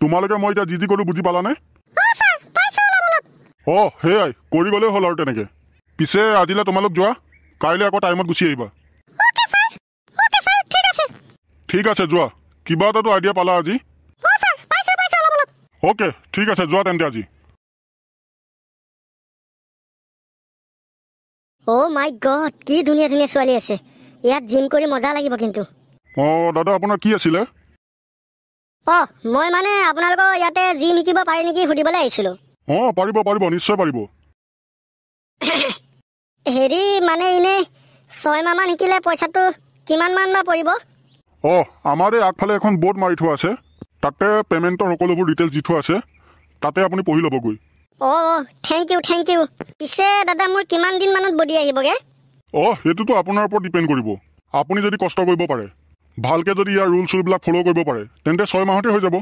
তোমালোকে মই এতিয়া যি কৰো বুজি পালানে সেয়াই কৰি গ'লে হ'ল আৰু তেনেকে পিছে আজিলে তোমালোক যোৱা কাইলৈ আকৌ টাইমত গুচি আহিবা ঠিক আছে যোৱা কিবা এটাতো আইডিয়া পালা আজি অ'কে ঠিক আছে যোৱা তেন্তে আজি মাই গড কি ধুনীয়া ধুনীয়া ছোৱালী আছে ইয়াত জিম কৰি মজা লাগিব কিন্তু দাদা আপোনাৰ কি আছিলে মই মানে আপোনালোকৰ ইয়াতে জিম শিকিব পাৰি নেকি সুধিবলৈ আহিছিলোঁ পাৰিব পাৰিব নিশ্চয় পাৰিব হেৰি মানে এনে 6 মাহমান শিকিলে পইচাটো কিমান মান বা পৰিব আমাৰ এই আগফালে এখন বৰ্ড মাৰি থোৱা আছে তাতে পেমেণ্টৰ সকলোবোৰ ডিটেইলছ দি থোৱা আছে তাতে আপুনি পঢ়ি ল'বগৈ থেংক ইউ পিছে দাদা মোৰ কিমান দিন মানত বডি আহিবগে সেইটোতো আপোনাৰ ওপৰত ডিপেণ্ড কৰিব আপুনি যদি কষ্ট কৰিব পাৰে ভালকে যদি ইয়াৰ ৰুল চুলবিলাক ফ'ল' কৰিব পাৰে তেন্তে 6 মাহতে হৈ যাব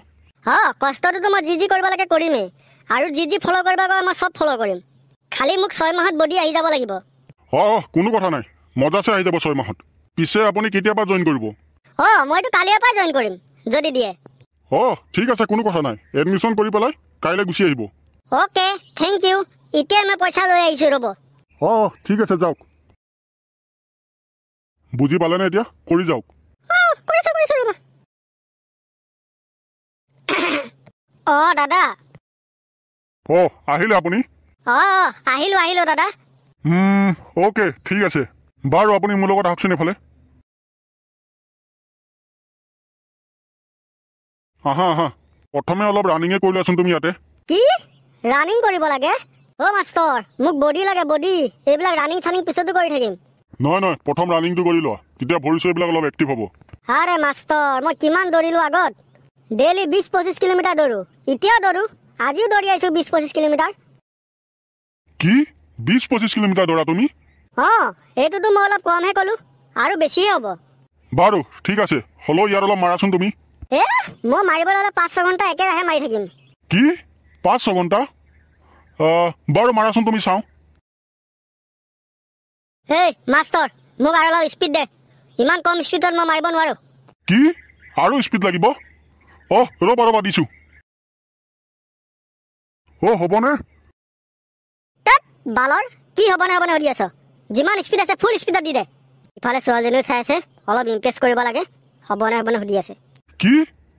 কষ্টটোতো মই যি কৰিব লাগে কৰিমেই আৰু যি ফ'ল' কৰিব লাগে মই চব ফ'ল' কৰিম খালি মোক 6 মাহত বডি আহি যাব লাগিব কোনো কথা নাই মজাছে আহি যাব 6 মাহত পিছে আপুনি কেতিয়াবা জইন কৰিব মইতো কালিৰ পৰা জইন কৰিম যদি দিয়ে ঠিক আছে কোনো কথা নাই এডমিশ্যন কৰি পেলাই কাইলৈ গুচি আহিব অ'কে থেংক ইউ এতিয়া মই পইচা লৈ আহিছোঁ ৰ'ব ঠিক আছে যাওক বুজি পালেনে এতিয়া কৰি যাওক দাদা আহিলে আপুনি আহিলো দাদা অ'কে ঠিক আছে বাৰু আপুনি মোৰ লগত আহকচোন এইফালে আহা প্ৰথমে অলপ ৰানিঙে কৰি লোৱাচোন তুমি ইয়াতে কি ৰানিং কৰিব লাগে মাষ্টৰ মোক বডি লাগে বডি এইবিলাক ৰানিং চানিং পিছতো কৰি থাকিম নহয় প্ৰথম ৰানিংটো কৰি লোৱা তেতিয়া ভৰি চৰিবিলাক অলপ এক্টিভ হ'ব আৰে মাষ্টৰ মই কিমান দৌৰিলো আগত ডেইলি 20-25 কিলোমিটাৰ দৌৰো এতিয়াও দৌৰো আজিও দৌৰি আহিছো 20-25 কিলোমিটাৰ কি 20-25 কিলোমিটাৰ দৌৰা তুমি এইটোতো মই অলপ কমহে ক'লো আৰু বেছিয়ে হ'ব বাৰু ঠিক আছে হ'লেও ইয়াত অলপ মাৰাচোন তুমি মই মাৰিবলৈ হ'লে 5-6 ঘণ্টা একেৰাহে মাৰি থাকিম কি 5-6 ঘণ্টা বাৰু মাৰাচোন তুমি চাওঁ মাষ্টৰ মোক আৰু অলপ স্পীড দে ইমান কম স্পীডত মই মাৰিব নোৱাৰো কি আৰু স্পীড লাগিব ৰ'বা দিছো হ'বনে বালৰ কি হ'বনে সুধি আছ যিমান স্পীড আছে ফুল স্পীডত দি দে ইফালে ছোৱালীজনীও চাই আছে অলপ ইমপ্ৰেছ কৰিব লাগে হ'বনে সুধি আছে কি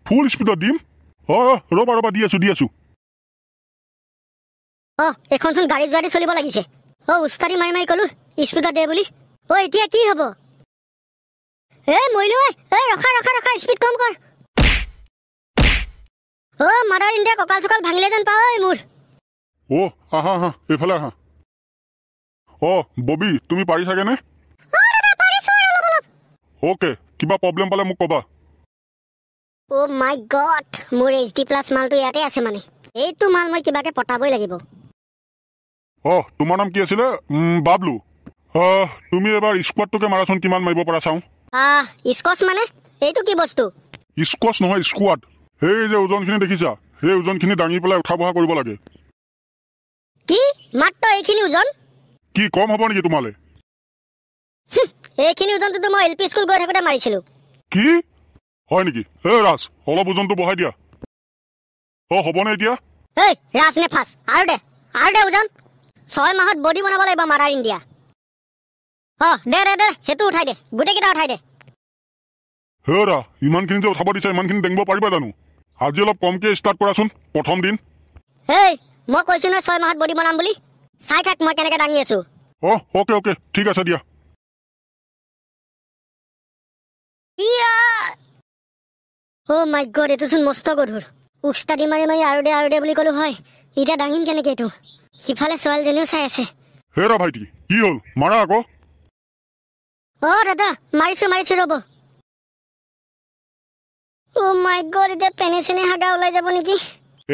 ফুল স্পীডত দিম ৰ'বা দি আছো এইখনচোন গাড়ী যোৱাদি চলিব লাগিছে উস্তাদি মাৰি ক'লো স্পীডত দে বুলি এতিয়া কি হ'ব মৰিলো ৰখা স্পীড কম কৰ মাদাৰ ইণ্ডিয়া কঁকাল চকাল ভাঙিলে যেন পাওঁ মোৰ আহা এইফালে আহা ববি তুমি পাৰি চাগেনে অ'কে কিবা প্ৰব্লেম পালে মোক ক'বা মাই গড মোৰ HD+ মালটো ইয়াতে আছে মানে এইটো মাল মই কিবাকে পটাবই লাগিব তোমাৰ নাম কি আছিলে বাবলু তুমি এবাৰ স্কোৱাডটোকে মাৰাচোন কিমান মাৰিব পৰা চাওঁ স্কচ মানে এইটো কি বস্তু স্কচ নহয় স্কোৱাড সেই যে ওজনখিনি দেখিছা সেই ওজনখিনি দাঙি পেলাই উঠা বহা কৰিব লাগে কি মাত্ৰ এইখিনি ওজন কি কম হ'ব নেকি তোমালে এইখিনি ওজনটো মই LP স্কুল গৈ থাকোঁতে মাৰিছিলোঁ কি হয় নেকি ৰাজ অলপ ওজনটো বঢ়াই দিয়া হ'বনে এতিয়া ৰাজ নে ফাঁচ আৰু দে ওজন 6 মাহত বডি বনাব লাগিব মাদাৰ ইণ্ডিয়া দে সেইটো উঠাই দে গোটেইকেইটা উঠাই দে ইমানখিনি যে উঠাব দিছা ইমানখিনি দাঙিব পাৰিবা জানো আজি অলপ কমকে ষ্টাৰ্ট কৰাচোন প্ৰথম দিন মই কৈছো নহয় 6 মাহত বডি বনাম বুলি চাই থাক মই কেনেকে দাঙি আছো অ'কে ঠিক আছে দিয়া মাই গড এইটোচোন মস্ত গধুৰ উস্তাদি মাৰি আৰু দে বুলি ক'লো হয় এতিয়া দাঙিম কেনেকে এইটো সিফালে ছোৱালীজনীও চাই আছে ভাইটি কি হ'ল মাৰা আকৌ দাদা মাৰিছো ৰ'ব মাই গড এতিয়া পেনে চেনে হাগা ওলাই যাব নেকি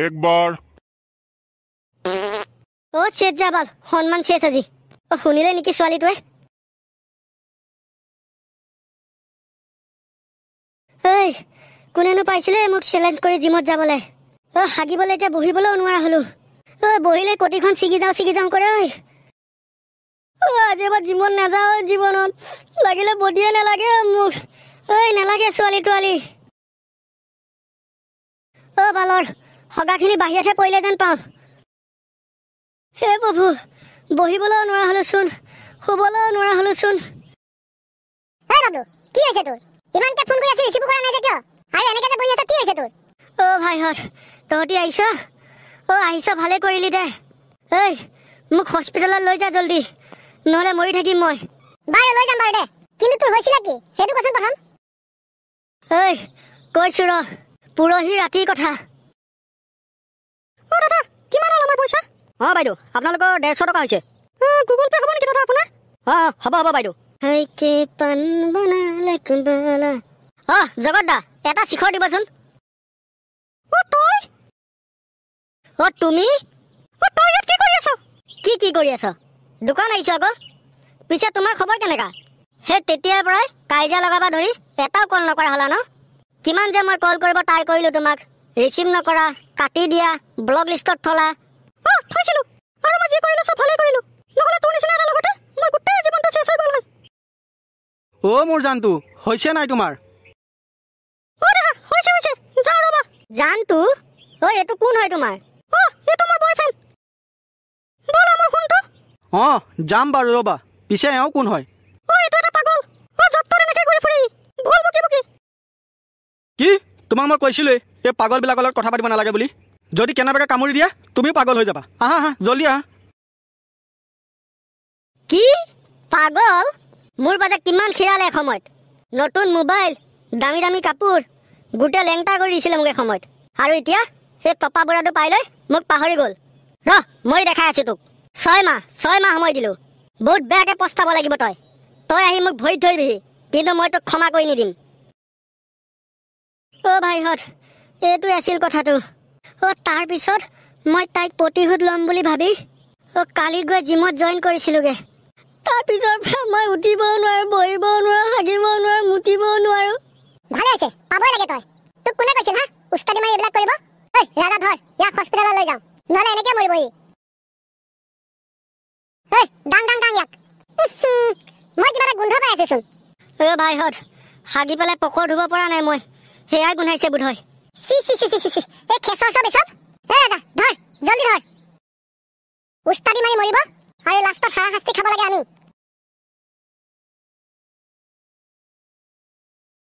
একবাৰ চেত যাবাল সন্মান চেত আজি শুনিলে নেকি ছোৱালীটোৱে কোনেনো পাইছিলে মোক চেলেঞ্জ কৰি জিমত যাবলৈ হাগিবলৈ এতিয়া বহিবলৈও নোৱাৰা হলো বহিলে কটিখন ছিগি যাওঁ কৰে আজি এবাৰ জিমত নাযাওঁ জীৱনত লাগিলে বডিয়ে নালাগে মোক নালাগে ছোৱালী তোৱালী অ' বালৰ হগাখিনি বাহিৰতহে পৰিলে যেন পাওঁ। হে প্ৰভু, বহিবলৈও নোৱাৰা হ'লোচোন, শুবলৈও নোৱাৰা হ'লোচোন। ঐ বাবু, কি হৈছে তোৰ? ইমানকে ফোন কৰি আছো, ৰিচিভ কৰা নাই যে কিয়? আৰু এনেকে যে বহি আছ, কি হৈছে তোৰ? অ' ভাইহঁত, তহঁতি আহিছ? অ' আহিছ, ভালে কৰিলি দে। ঐ, মোক হস্পিটেলত লৈ যা জল্দি, নহ'লে মৰি থাকিম মই। বাৰু লৈ যাম বাৰু দে, কিন্তু তোৰ হৈছিলে কি সেইটো কচোন প্ৰথম। ঐ, কৈছো ৰ, পৰহি ৰাতিৰ কথা। অ দাদা, কিমান হ'ল আমাৰ পইচা? বাইদেউ, আপোনালোকৰ 150 টকা হৈছে। গুগল পে' হ'ব নেকি দাদা আপোনাৰ? হ'ব বাইদেউ। জগত দা, এটা শিখৰ দিবচোন। তই? তুমি? তই ইয়াত কি কৰি আছ? কি কৰি আছ? দোকান আহিছো আকৌ। পিছে তোমাৰ খবৰ কেনেকা? সেই তেতিয়াৰ পৰাই কাজিয়া লগাবা ধৰি এটাও কল নকৰা হলা ন? কিমান যে মই কল কৰিব ট্ৰাই কৰিলো তোমাক, ৰিচিভ নকৰা, কাটি দিয়া, ব্লক লিষ্টত থলা। থৈছিলো, আৰু মই যি কৰিলো চব ভালে কৰিলো, নহ'লে তোৰ নিচিনা এটা লগতে মই গোটেই জীৱনটো চেছ হৈ গ'ল হয়। মোৰ জানটো হৈছে নাই তোমাৰ? দাদা, হৈছে, যাওঁ ৰ'বা। জানটো? এইটো কোন হয় তোমাৰ? এইটো মোৰ বয়ফ্ৰেণ্ড। ব'লা মোৰ ফোনটো। যাম বাৰু ৰ'বা, পিছে এওঁ কোন হয়? এইটো এটা পাগল, য'ত ত'ত এনেকে ঘূৰি ফুৰি ভুল বকি। কি? তোমাক মই কৈছিলোৱেই এই পাগলবিলাকৰ লগত কথা পাতিব নালাগে বুলি। যদি কেনেবাকৈ কামুৰি দিয়া তুমিও পাগল হৈ যাবা। আহা জল্দি আহা। কি পাগল? মোৰ বাদে কিমান খিৰালে এসময়ত, নতুন মোবাইল, দামী দামী কাপোৰ, গোটেই লেংটা কৰি দিছিলে মোক এসময়ত, আৰু এতিয়া সেই টপা বুঢ়াটো পাই লৈ মোক পাহৰি গ'ল। মই দেখাই আছো তোক। 6 মাহ সময় দিলো, বহুত বেয়াকে পস্তাব লাগিব তই আহি মোক ভৰিত ধৰিবিহি, কিন্তু মই তোক ক্ষমা কৰি নিদিম। ভাইহঁত, এইটো আছিল কথাটো। তাৰ পিছত মই তাইক প্ৰতিশোধ ল'ম বুলি ভাবি কালি গৈ জিমত জইন কৰিছিলোগে। তাৰ পিছৰ পৰা মই উঠিবও নোৱাৰো, বহিবও নোৱাৰো, হাগিবও নোৱাৰো, মুতিবও নোৱাৰো। ভালে হৈছে, পাবই লাগে তই। তোক কোনে কৈছিল উস্তাদি মাৰি এইবিলাক কৰিব? ৰাজা ধৰ, ইয়াক হস্পিটেলত লৈ যাওঁ, নহ'লে এনেকে মৰিবহি। দাং ইয়াক। মই কিবা এটা গোন্ধ পাই আছোচোন। ভাইহঁত, হাগি পেলাই পকৰ ধুব পৰা নাই মই, সেয়াই গোন্ধাইছে বোধহয়। চি এই খেচৰ চব এচব। ৰাজা ধৰ, জল্দি ধৰ। উস্তাদি মাৰি মৰিব আৰু লাষ্টত হাৰাশাস্তি খাব লাগে আমি।